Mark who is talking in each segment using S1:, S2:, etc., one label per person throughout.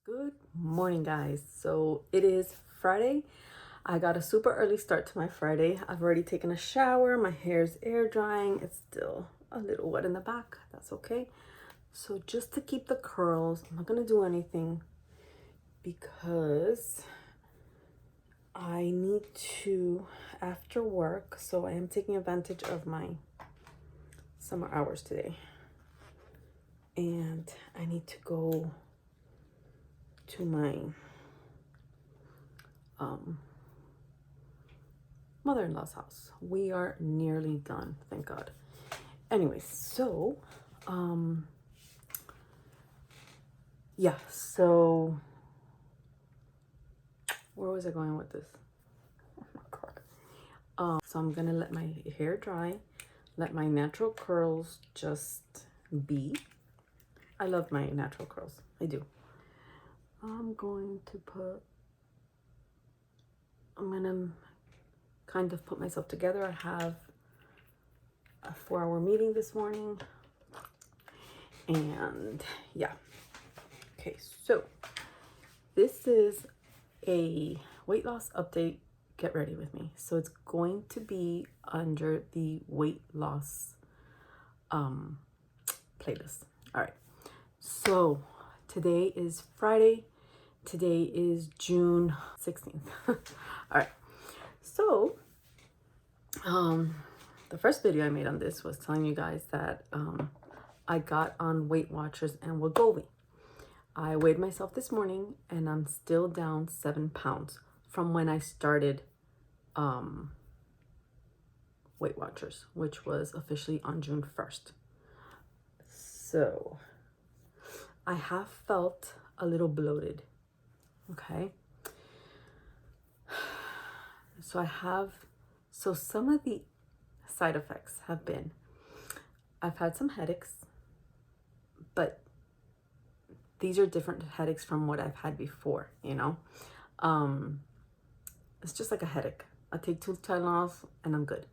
S1: Good morning, guys. So it is Friday. I got a super early start to my Friday. I've already taken a shower. My hair's air drying. It's still a little wet in the back. That's okay. So just to keep the curls, I'm not going to do anything because I need to after work. So I am taking advantage of my summer hours today. And I need to go to my mother-in-law's house. We are nearly done, thank God. Anyways, so yeah, so where was I going with this? Oh my God. So I'm gonna let my hair dry, let my natural curls just be. I love my natural curls, I do. I'm gonna kind of put myself together. I have a 4-hour meeting this morning, and yeah. Okay, so this is a weight loss update. Get ready with me. So it's going to be under the weight loss playlist. All right. So today is Friday. Today is June 16th. All right. So the first video I made on this was telling you guys that I got on Weight Watchers and Wegovy. I weighed myself this morning and I'm still down 7 pounds from when I started Weight Watchers, which was officially on June 1st. So I have felt a little bloated, okay? So some of the side effects have been, I've had some headaches, but these are different headaches from what I've had before, you know? It's just like a headache. I take 2 Tylenols and I'm good.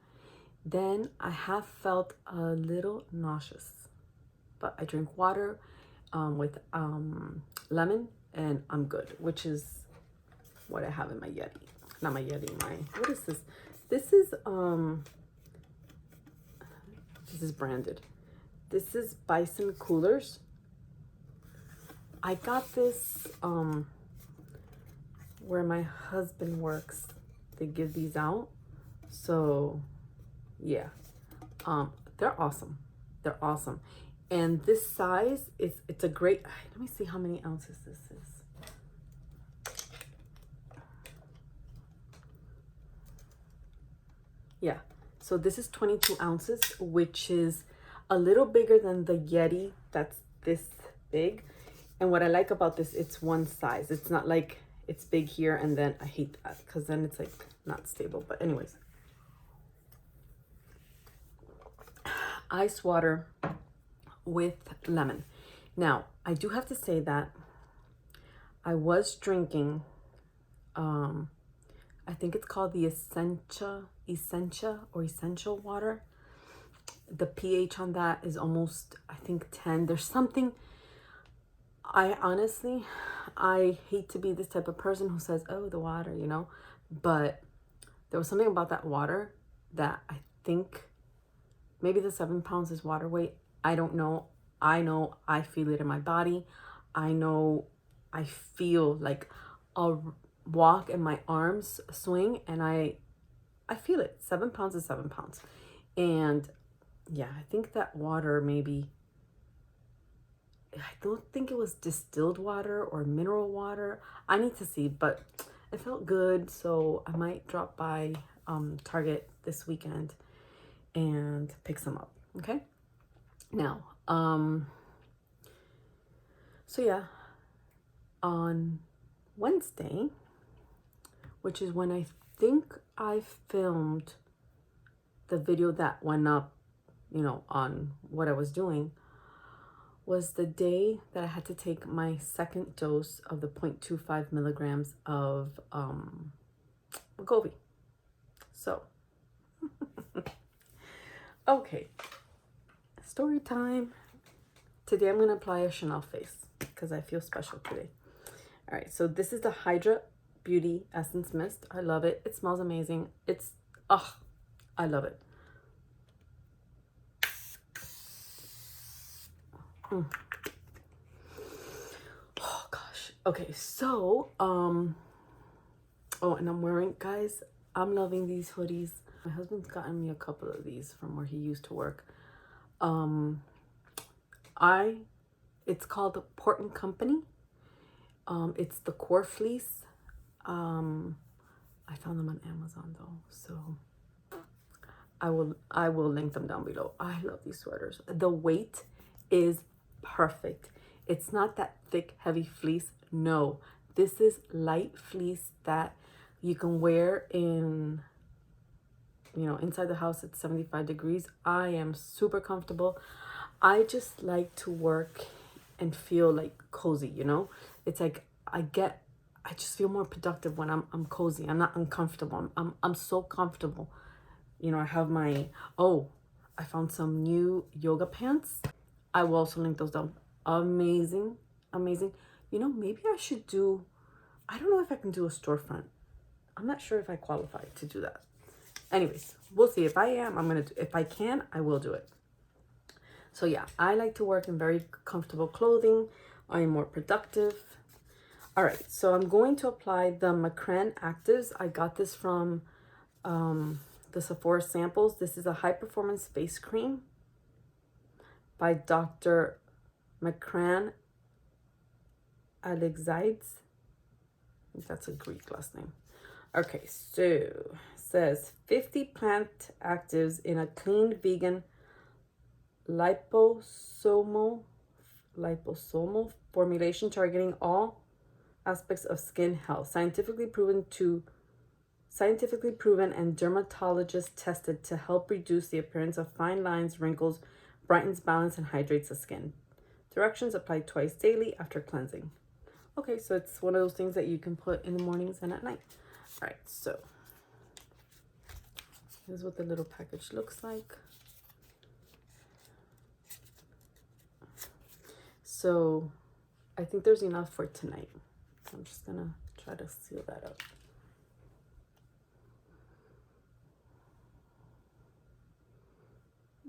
S1: Then I have felt a little nauseous, but I drink water with lemon and I'm good, which is what I have in my Yeti. Not my Yeti, what is this? This is branded. This is Bison Coolers. I got this where my husband works. They give these out. So yeah, they're awesome. They're awesome. And this size it's a great, let me see how many ounces this is. Yeah, so this is 22 ounces, which is a little bigger than the Yeti that's this big. And what I like about this, it's one size. It's not like it's big here and then I hate that because then it's like not stable. But anyways, ice water with lemon. Now, I do have to say that I was drinking, I think it's called the Essentia water. The pH on that is almost, I think, 10. There's something, I hate to be this type of person who says, oh, the water, you know, but there was something about that water that I think maybe the 7 pounds is water weight. I don't know. I know I feel it in my body. I know I feel like I'll walk and my arms swing and I feel it. 7 pounds is 7 pounds. And yeah, I think that water maybe, I don't think it was distilled water or mineral water. I need to see, but it felt good. So I might drop by Target this weekend and pick some up. Okay. Now, so yeah, on Wednesday, which is when I think I filmed the video that went up, you know, on what I was doing, was the day that I had to take my second dose of the 0.25 milligrams of Wegovy. So, okay, story time. Today I'm going to apply a Chanel face because I feel special today. All right, so this is the Hydra Beauty Essence Mist. I love it. It smells amazing. It's, oh, I love it. Oh gosh. Okay, so oh, and I'm wearing, guys, I'm loving these hoodies. My husband's gotten me a couple of these from where he used to work. It's called the Port and Company. It's the core fleece. I found them on Amazon though, so I will link them down below. I love these sweaters. The weight is perfect. It's not that thick, heavy fleece. No, this is light fleece that you can wear in, you know, inside the house at 75 degrees. I am super comfortable. I just like to work and feel like cozy, you know? It's like I just feel more productive when I'm cozy. I'm not uncomfortable. I'm so comfortable. You know, I have my, oh, I found some new yoga pants. I will also link those down. Amazing, amazing. You know, maybe I should do, I don't know if I can do a storefront. I'm not sure if I qualify to do that. Anyways, we'll see. If I am, I'm going to, if I can, I will do it. So yeah, I like to work in very comfortable clothing. I am more productive. All right, so I'm going to apply the Macran Actives. I got this from the Sephora samples. This is a high performance face cream by Dr. Macran Alexides. I think that's a Greek last name. Okay, so it says 50 plant actives in a clean vegan liposomal formulation targeting all aspects of skin health, scientifically proven and dermatologist tested to help reduce the appearance of fine lines, wrinkles, brightens, balance, and hydrates the skin. Directions: apply twice daily after cleansing. Okay, so it's one of those things that you can put in the mornings and at night. All right, so this is what the little package looks like. So I think there's enough for tonight. So I'm just gonna try to seal that up.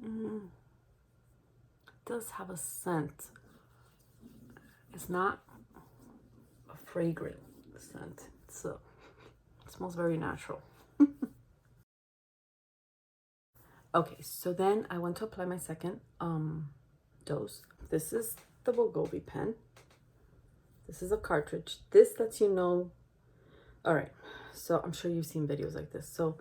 S1: It does have a scent. It's not a fragrant scent. So it smells very natural. Okay, so then I went to apply my second dose. This is the Wegovy pen. This is a cartridge. This lets you know. All right, so I'm sure you've seen videos like this. So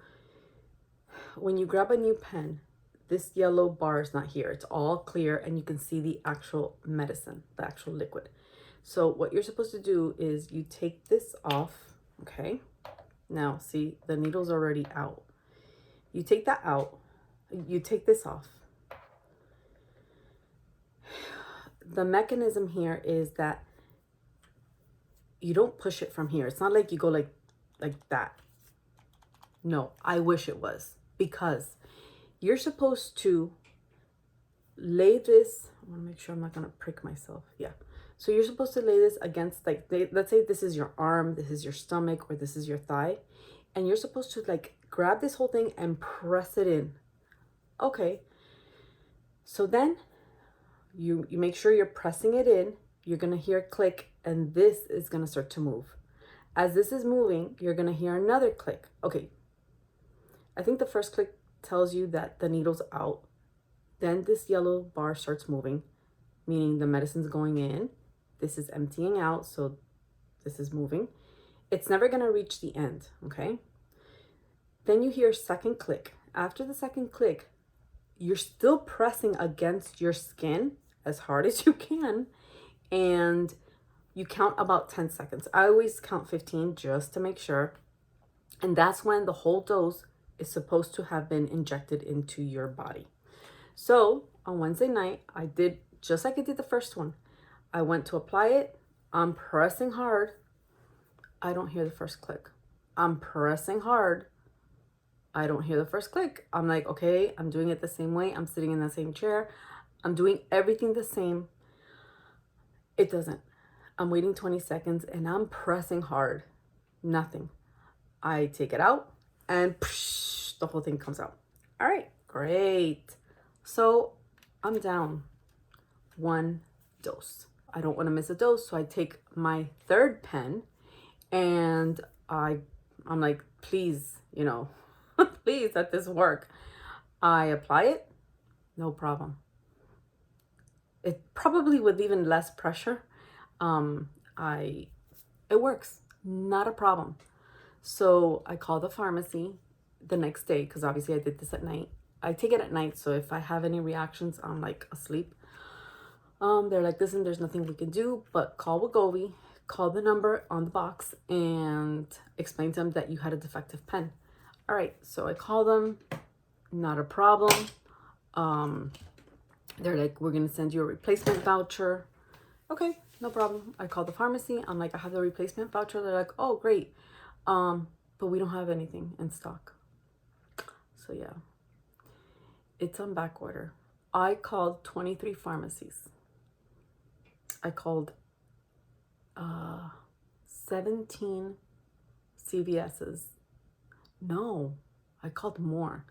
S1: when you grab a new pen, this yellow bar is not here. It's all clear and you can see the actual medicine, the actual liquid. So what you're supposed to do is you take this off, okay? Now, see, the needle's already out. You take that out. You take this off. The mechanism here is that you don't push it from here. It's not like you go like that. No, I wish it was, because you're supposed to lay this. I want to make sure I'm not going to prick myself. Yeah. So you're supposed to lay this against, like, let's say this is your arm, this is your stomach, or this is your thigh. And you're supposed to like grab this whole thing and press it in. Okay. So then you make sure you're pressing it in. You're going to hear a click and this is going to start to move. As this is moving, you're going to hear another click. Okay. I think the first click tells you that the needle's out. Then this yellow bar starts moving, meaning the medicine's going in. This is emptying out, so this is moving. It's never going to reach the end, okay? Then you hear a second click. After the second click, you're still pressing against your skin as hard as you can, and you count about 10 seconds. I always count 15 just to make sure. And that's when the whole dose is supposed to have been injected into your body. So on Wednesday night, I did just like I did the first one. I went to apply it. I'm pressing hard. I don't hear the first click. I'm pressing hard. I don't hear the first click. I'm like, okay, I'm doing it the same way. I'm sitting in the same chair. I'm doing everything the same. It doesn't. I'm waiting 20 seconds and I'm pressing hard. Nothing. I take it out and the whole thing comes out. All right, great. So I'm down 1 dose. I don't want to miss a dose, so I take my 3rd pen and I'm like, please, please let this work. I apply it, no problem. It probably with even less pressure. It works, not a problem. So I call the pharmacy the next day, because obviously I did this at night. I take it at night, so if I have any reactions, I'm like asleep. They're like, listen, there's nothing we can do, but call Wegovy, call the number on the box, and explain to them that you had a defective pen. All right, so I call them, not a problem. They're like, we're gonna send you a replacement voucher. Okay, no problem. I call the pharmacy. I'm like, I have the replacement voucher. They're like, oh, great. But we don't have anything in stock. So yeah, it's on back order. I called 23 pharmacies. I called 17 CVS's. No, I called more.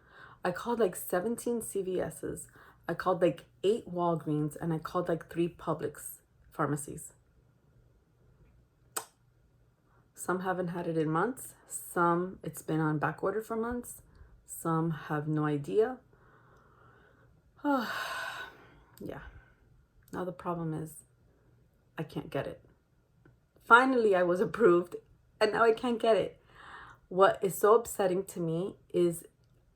S1: I called like 17 CVS's. I called like 8 Walgreens, and I called like 3 Publix pharmacies. Some haven't had it in months. Some, it's been on back order for months. Some have no idea. Yeah. Now the problem is I can't get it. Finally, I was approved, and now I can't get it. What is so upsetting to me is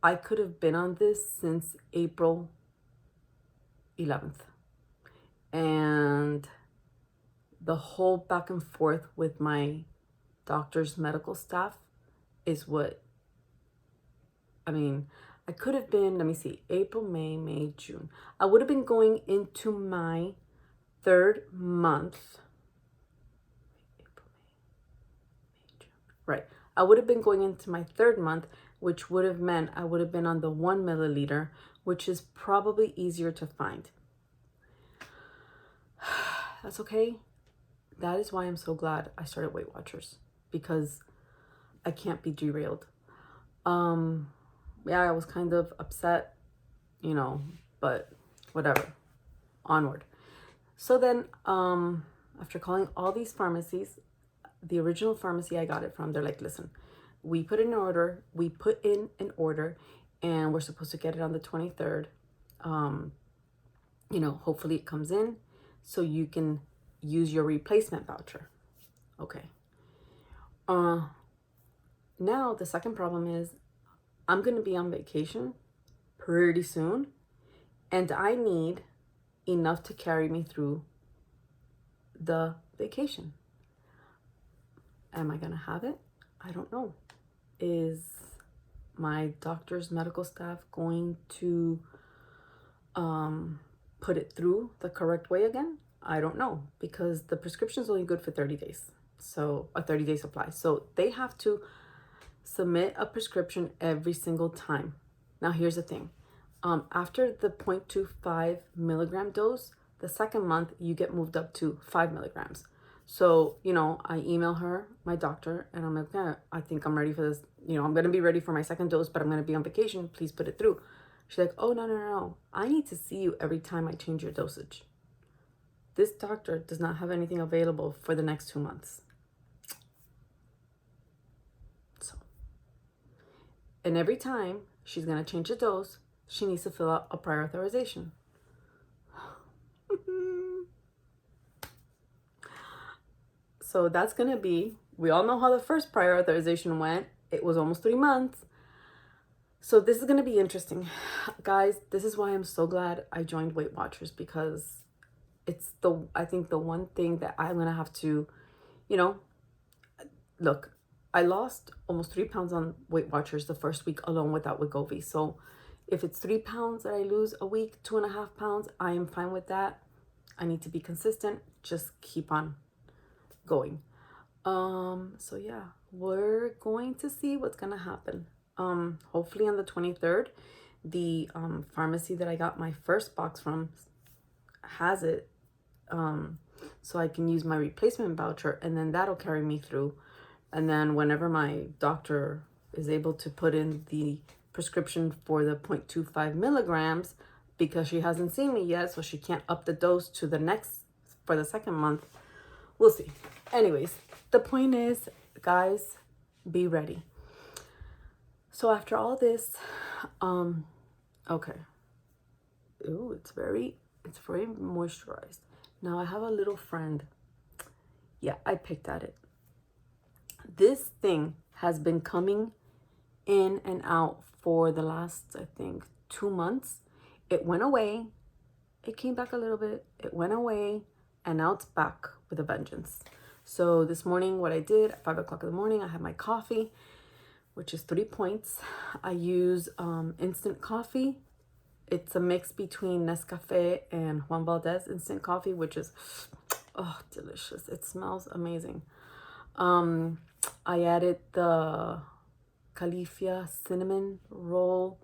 S1: I could have been on this since April 11th. And the whole back and forth with my doctor's medical staff is what, I could have been, let me see, April, May, June. I would have been going into my 3rd month. April, May, June. Right. I would have been going into my 3rd month, which would have meant I would have been on the 1 milliliter, which is probably easier to find. That's okay. That is why I'm so glad I started Weight Watchers, because I can't be derailed. Yeah, I was kind of upset, but whatever. Onward. So then, after calling all these pharmacies, the original pharmacy I got it from, they're like, listen, we put in an order, and we're supposed to get it on the 23rd. Hopefully it comes in so you can use your replacement voucher. Okay. Now the second problem is I'm going to be on vacation pretty soon, and I need enough to carry me through the vacation. Am I going to have it? I don't know. Is my doctor's medical staff going to put it through the correct way again? I don't know, because the prescription is only good for 30 days. So a 30-day supply. So they have to submit a prescription every single time. Now here's the thing. After the 0.25 milligram dose, the 2nd month you get moved up to 5 milligrams. So, I email her, my doctor, and I'm like, yeah, I think I'm ready for this. I'm going to be ready for my 2nd dose, but I'm going to be on vacation. Please put it through. She's like, oh, no. I need to see you every time I change your dosage. This doctor does not have anything available for the next 2 months. So, and every time she's going to change the dose, she needs to fill out a prior authorization. So that's going to be, we all know how the first prior authorization went. It was almost 3 months. So this is going to be interesting. Guys, this is why I'm so glad I joined Weight Watchers, because it's I think the one thing that I'm going to have to, look, I lost almost 3 pounds on Weight Watchers the first week alone without Wegovy. So if it's 3 pounds that I lose a week, 2.5 pounds, I am fine with that. I need to be consistent. Just keep on going. So yeah, we're going to see what's going to happen. Hopefully on the 23rd, the pharmacy that I got my first box from has it. so I can use my replacement voucher, and then that'll carry me through. And then whenever my doctor is able to put in the prescription for the 0.25 milligrams, because she hasn't seen me yet, so she can't up the dose to the next, for the second month, we'll see. Anyways, the point is, guys, be ready. So after all this, okay. Ooh, it's very moisturized. Now I have a little friend. Yeah, I picked at it. This thing has been coming in and out for the last, I think, 2 months. It went away. It came back a little bit. It went away. And now it's back with a vengeance. So this morning, what I did at 5 o'clock in the morning, I had my coffee, which is 3 points. I use instant coffee. It's a mix between Nescafe and Juan Valdez instant coffee, which is, oh, delicious. It smells amazing. I added the Califia cinnamon roll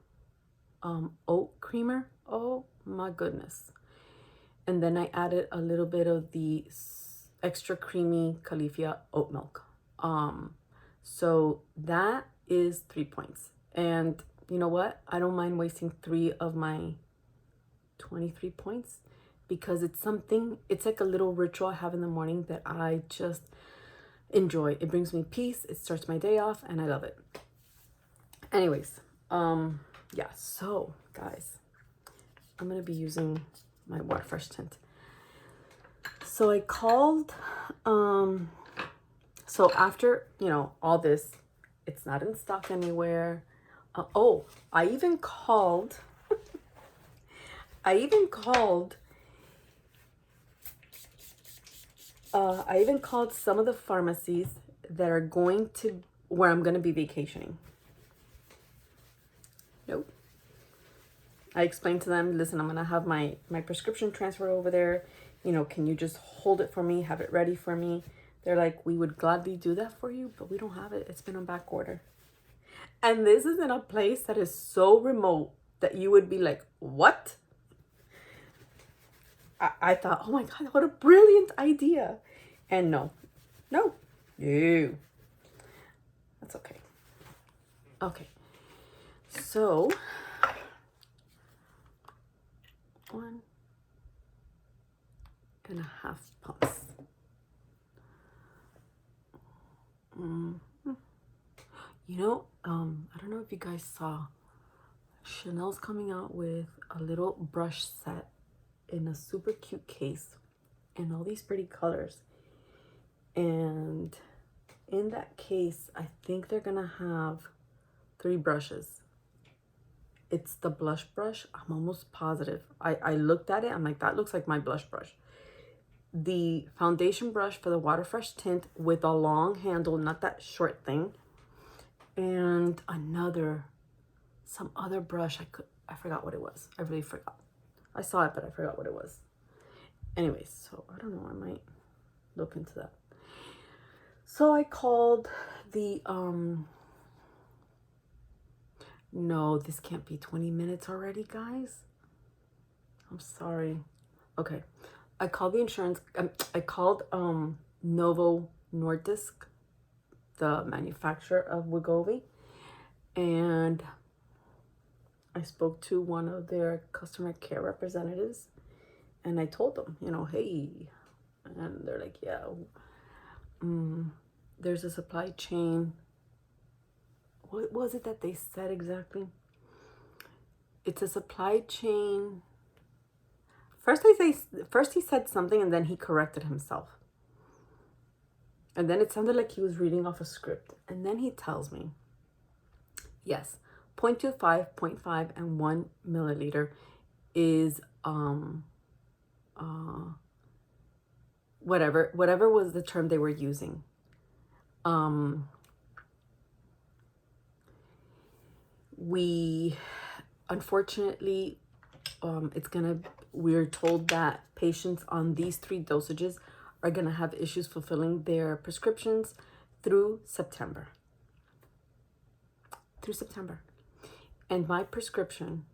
S1: oat creamer. Oh my goodness. And then I added a little bit of the extra creamy Califia oat milk. So that is 3 points. And you know what? I don't mind wasting 3 of my 23 points, because it's something, it's like a little ritual I have in the morning that I just enjoy. It brings me peace. It starts my day off, and I love it. Anyways, yeah, so guys, I'm going to be using my Water Fresh tint. So I called, so after, all this, it's not in stock anywhere. I even called some of the pharmacies that are where I'm going to be vacationing. Nope. I explained to them, listen, I'm going to have my prescription transferred over there. Can you just hold it for me, have it ready for me? They're like, we would gladly do that for you, but we don't have it. It's been on back order. And this is in a place that is so remote that you would be like, what? I thought, oh my God, what a brilliant idea. And no. That's okay. Okay. So, 1.5 pumps. I don't know if you guys saw, Chanel's coming out with a little brush set in a super cute case in all these pretty colors. And in that case, I think they're gonna have 3 brushes. It's the blush brush. I'm almost positive. I looked at it. I'm like, that looks like my blush brush. The foundation brush for the Water Fresh tint with a long handle, not that short thing. And some other brush. I forgot what it was. I really forgot. I saw it, but I forgot what it was. Anyways, so I don't know. I might look into that. So I called the, no, this can't be 20 minutes already, guys. I'm sorry. Okay. I called the insurance. I called Novo Nordisk, the manufacturer of Wegovy, and I spoke to one of their customer care representatives, and I told them, hey, and they're like, yeah, there's a supply chain. What was it that they said exactly? It's a supply chain. First he said something, and then he corrected himself. And then it sounded like he was reading off a script. And then he tells me, yes, 0.25, 0.5, and 1 milliliter is whatever was the term they were using. We unfortunately, we're told that patients on these 3 dosages are gonna have issues fulfilling their prescriptions through September. And my prescription,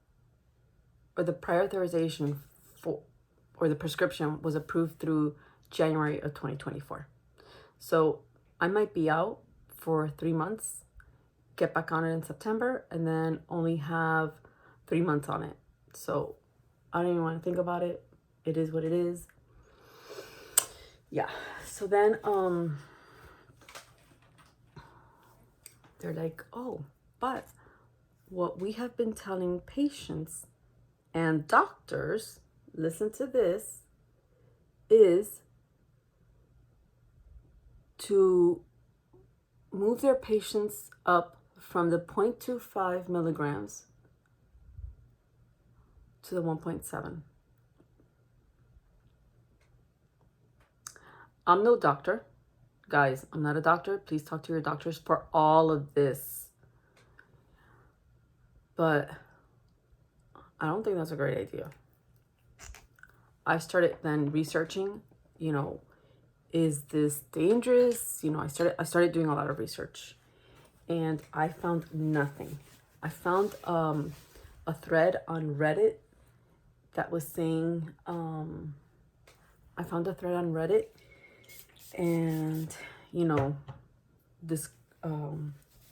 S1: or the prior authorization or the prescription, was approved through January of 2024. So I might be out for 3 months, get back on it in September, and then only have 3 months on it. So I don't even want to think about it. It is what it is. Yeah. So then they're like, oh, but what we have been telling patients and doctors, listen to this, is to move their patients up from the 0.25 milligrams to the 1.7. I'm no doctor. Guys, I'm not a doctor. Please talk to your doctors for all of this. But I don't think that's a great idea. I started then researching, is this dangerous? I started doing a lot of research, and I found nothing. I found a thread on Reddit that was saying, I found a thread on Reddit, and this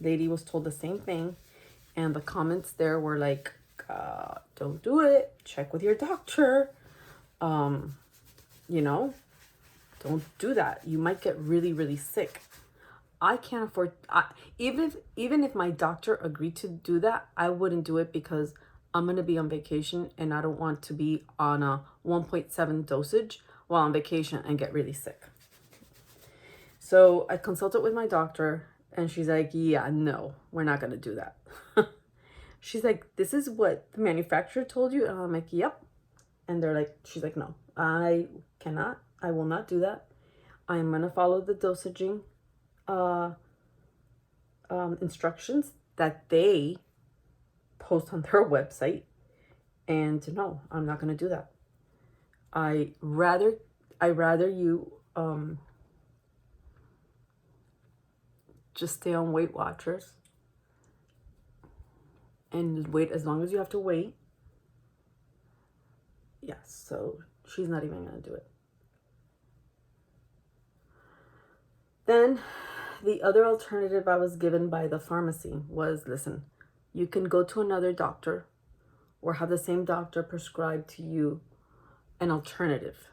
S1: lady was told the same thing, and the comments there were like, don't do it, check with your doctor, don't do that, you might get really, really sick. I can't afford, even if my doctor agreed to do that, I wouldn't do it, because I'm going to be on vacation and I don't want to be on a 1.7 dosage while on vacation and get really sick. So I consulted with my doctor, and she's like, yeah, no, we're not going to do that. She's like, this is what the manufacturer told you? And I'm like, yep. And she's like, no, I will not do that. I'm going to follow the dosaging instructions that they post on their website. And no, I'm not going to do that. I rather you just stay on Weight Watchers and wait as long as you have to wait. Yeah, so she's not even going to do it. Then the other alternative I was given by the pharmacy was, listen, you can go to another doctor or have the same doctor prescribe to you an alternative.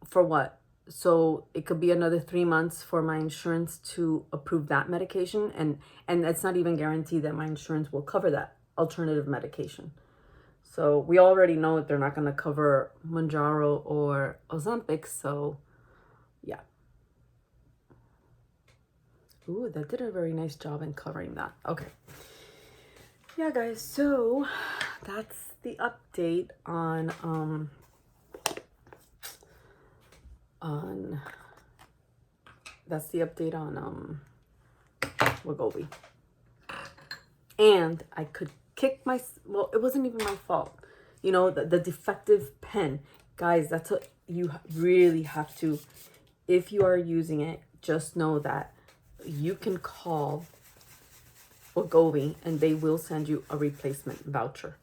S1: For what? So it could be another 3 months for my insurance to approve that medication. And it's not even guaranteed that my insurance will cover that alternative medication. So we already know that they're not going to cover Mounjaro or Ozempic. So yeah. Ooh, that did a very nice job in covering that. Okay. Yeah, guys. So that's the update on Wegovy. And I could kick well, it wasn't even my fault. The defective pen. Guys, that's what you really have to, if you are using it, just know that you can call Wegovy and they will send you a replacement voucher.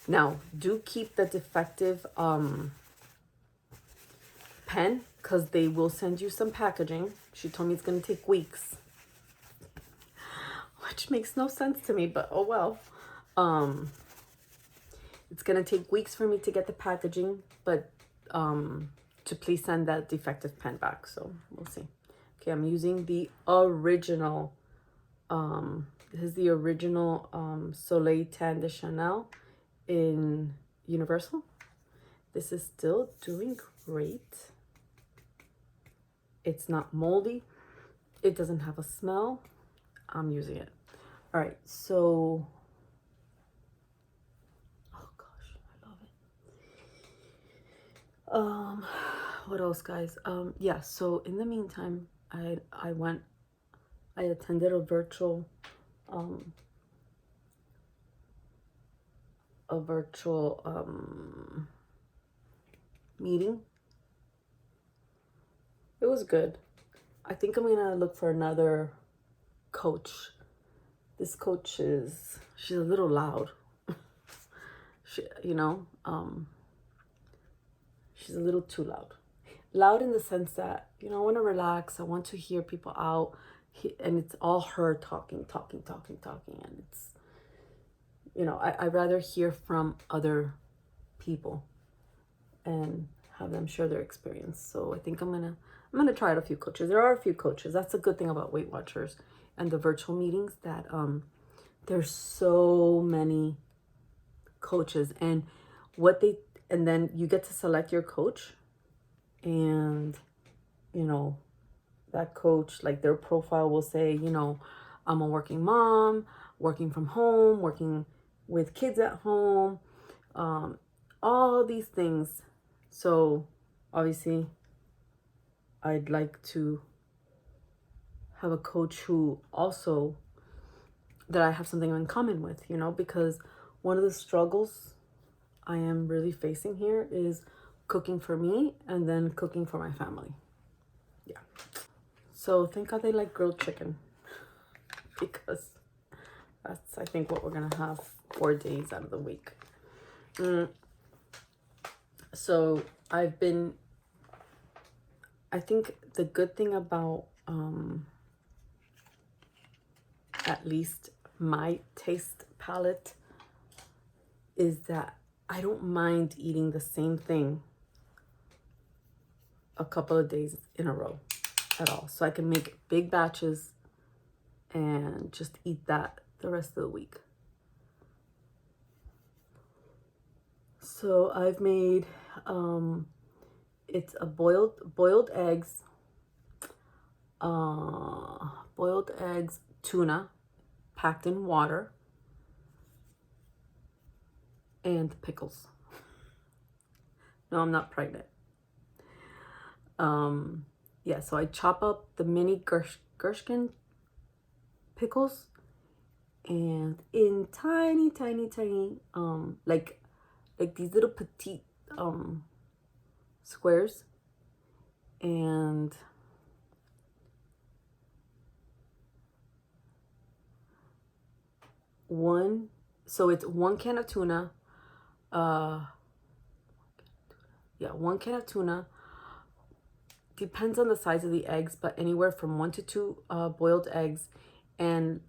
S1: Now, do keep the defective pen, because they will send you some packaging. She told me it's going to take weeks, which makes no sense to me, but oh well. It's going to take weeks for me to get the packaging, but to please send that defective pen back. So we'll see. Okay, I'm using the original, this is the original Soleil Tan de Chanel in Universal. This is still doing great. It's not moldy. It doesn't have a smell. I'm using it. All right, so, oh gosh, I love it. What else, guys? Yeah, so in the meantime, I attended a virtual meeting. It was good. I think I'm gonna look for another coach. This coach she's a little loud. She's a little too loud. Loud in the sense that, you know, I want to relax. I want to hear people out. And it's all her talking. And it's, you know, I'd rather hear from other people and have them share their experience. So I think I'm gonna try out a few coaches. There are a few coaches. That's a good thing about Weight Watchers and the virtual meetings, that there's so many coaches, and then you get to select your coach, and you know, that coach, like, their profile will say, you know, I'm a working mom, working from home, working with kids at home, all these things. So obviously I'd like to have a coach who also, that I have something in common with, you know, because one of the struggles I am really facing here is cooking for me and then cooking for my family. Yeah. So thank God they like grilled chicken, because that's, I think, what we're going to have 4 days out of the week. So I think the good thing about at least my taste palette is that I don't mind eating the same thing a couple of days in a row at all. So I can make big batches and just eat that the rest of the week. So I've made, it's a boiled eggs, tuna packed in water, and pickles. No, I'm not pregnant. Yeah, so I chop up the mini Gershkin pickles, and in tiny, like these little petite squares, and so it's 1 can of tuna, 1 can of tuna, depends on the size of the eggs, but anywhere from 1 to 2 boiled eggs, and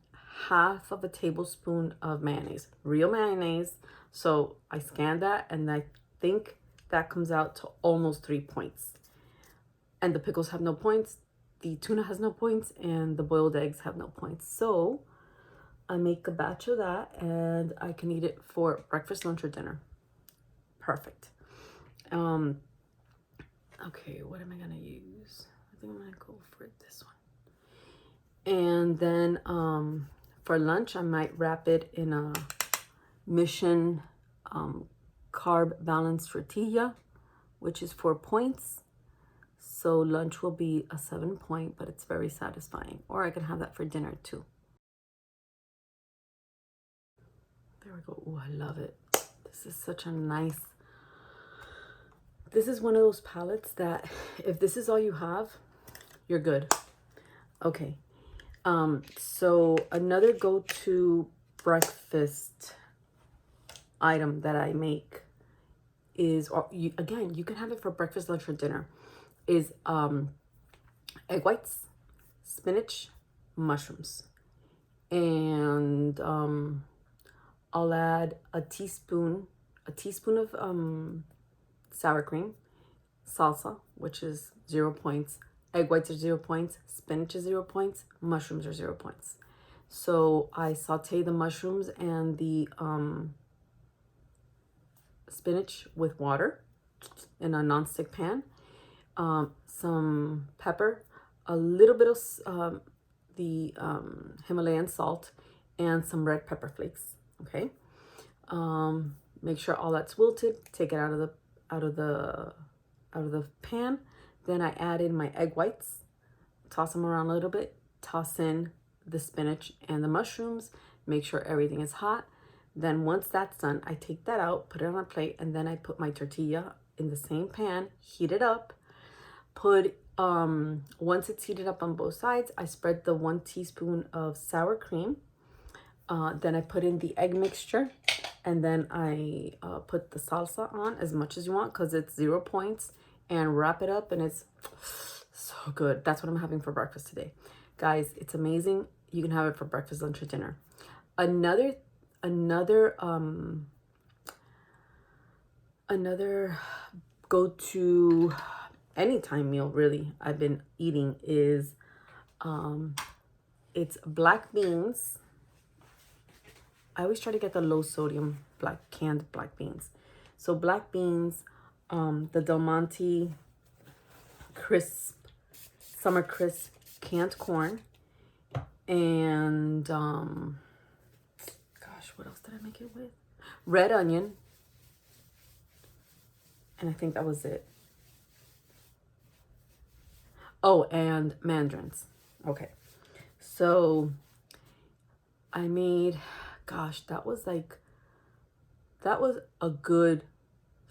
S1: half of a tablespoon of mayonnaise, real mayonnaise. So I scanned that, and I think that comes out to almost 3 points. And the pickles have no points, the tuna has no points, and the boiled eggs have no points. So I make a batch of that, and I can eat it for breakfast, lunch, or dinner. Perfect. Okay, what am I gonna use? I think I'm gonna go for this one. And then for lunch, I might wrap it in a Mission carb balanced tortilla, which is 4 points. So lunch will be a 7 point, but it's very satisfying. Or I can have that for dinner too. There we go. Oh, I love it. This is such a nice, this is one of those palettes that if this is all you have, you're good. Okay. So another go-to breakfast item that I make is, again, you can have it for breakfast, lunch, or dinner, is egg whites, spinach, mushrooms, and I'll add a teaspoon of sour cream, salsa, which is 0 points, egg whites are 0 points, spinach is 0 points, mushrooms are 0 points. So I saute the mushrooms and the spinach with water in a nonstick pan, some pepper, a little bit of the Himalayan salt, and some red pepper flakes. Okay, make sure all that's wilted. Take it out of the pan. Then I add in my egg whites, toss them around a little bit, toss in the spinach and the mushrooms, make sure everything is hot. Then once that's done, I take that out, put it on a plate, and then I put my tortilla in the same pan, heat it up, once it's heated up on both sides, I spread the 1 teaspoon of sour cream. Then I put in the egg mixture, and then I put the salsa on as much as you want, because it's 0 points, and wrap it up, and it's so good. That's what I'm having for breakfast today. Guys, it's amazing. You can have it for breakfast, lunch, or dinner. Another go-to anytime meal really I've been eating is it's black beans. I always try to get the low sodium canned black beans. So black beans, the Del Monte crisp, summer crisp canned corn, and gosh, what else did I make it with? Red onion, and I think that was it. Oh, and mandarins. Okay, so I made, gosh, that was a good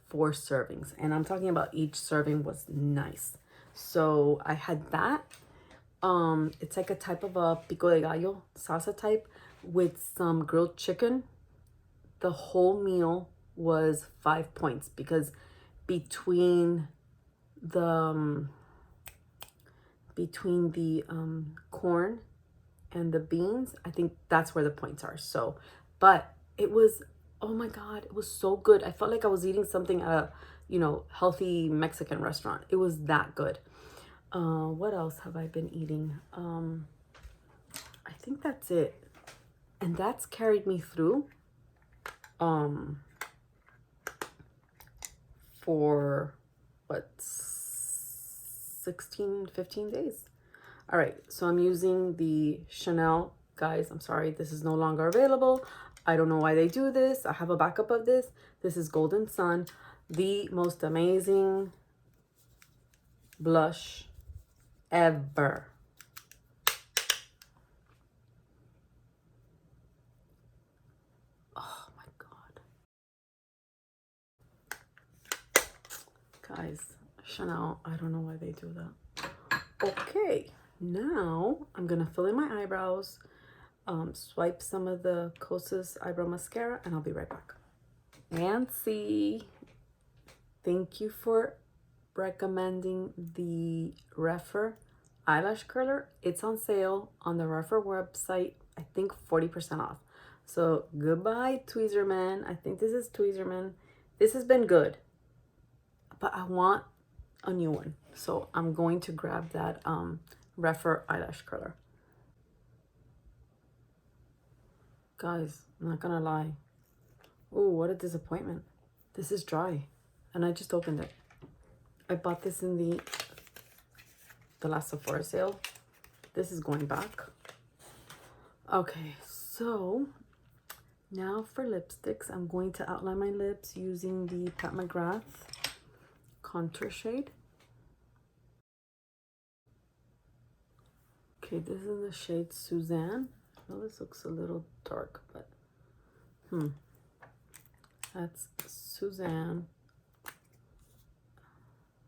S1: 4 servings, and I'm talking about each serving was nice. So I had that. It's like a type of a pico de gallo salsa type with some grilled chicken. The whole meal was 5 points because between the corn and the beans, I think that's where the points are. So, but it was, oh my God, it was so good. I felt like I was eating something at a, healthy Mexican restaurant. It was that good. What else have I been eating? I think that's it. And that's carried me through for what, 15 days. All right, so I'm using the Chanel. Guys, I'm sorry, this is no longer available. I don't know why they do this. I have a backup of this. This is Golden Sun, the most amazing blush ever. Oh my God. Guys, Chanel, I don't know why they do that. Okay, now I'm gonna fill in my eyebrows, swipe some of the Kosas eyebrow mascara, and I'll be right back. Nancy, thank you for recommending the Refer eyelash curler. It's on sale on the Refer website, I think 40% off. So goodbye, Tweezerman. I think this is Tweezerman. This has been good, but I want a new one. So I'm going to grab that Refer eyelash curler. Guys, I'm not gonna lie. Oh, what a disappointment. This is dry, and I just opened it. I bought this in the last Sephora sale. This is going back. Okay, so now for lipsticks, I'm going to outline my lips using the Pat McGrath contour shade. Okay, this is the shade Suzanne. I know this looks a little dark, but that's Suzanne.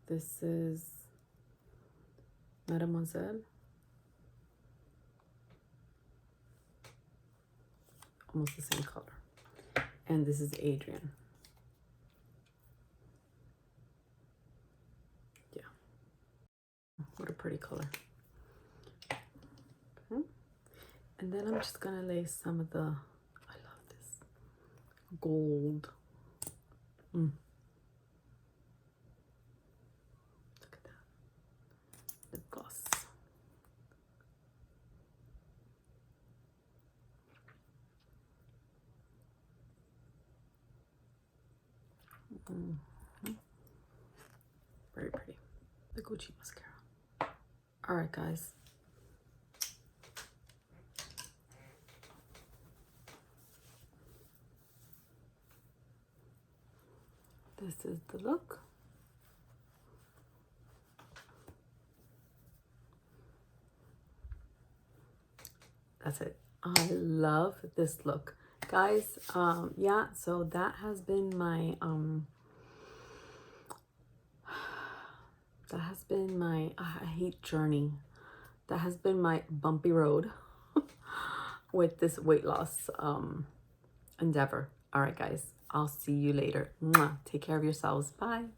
S1: This is Mademoiselle. Almost the same color. And this is Adrian. Yeah. What a pretty color. Okay. And then I'm just gonna lay some of the, I love this, gold. Look at that. Lip gloss. Very pretty. The Gucci mascara. All right, guys. This is the look. That's it. I love this look. Guys, yeah, so that has been my I hate journey. That has been my bumpy road with this weight loss endeavor. All right, guys, I'll see you later. Mwah. Take care of yourselves. Bye.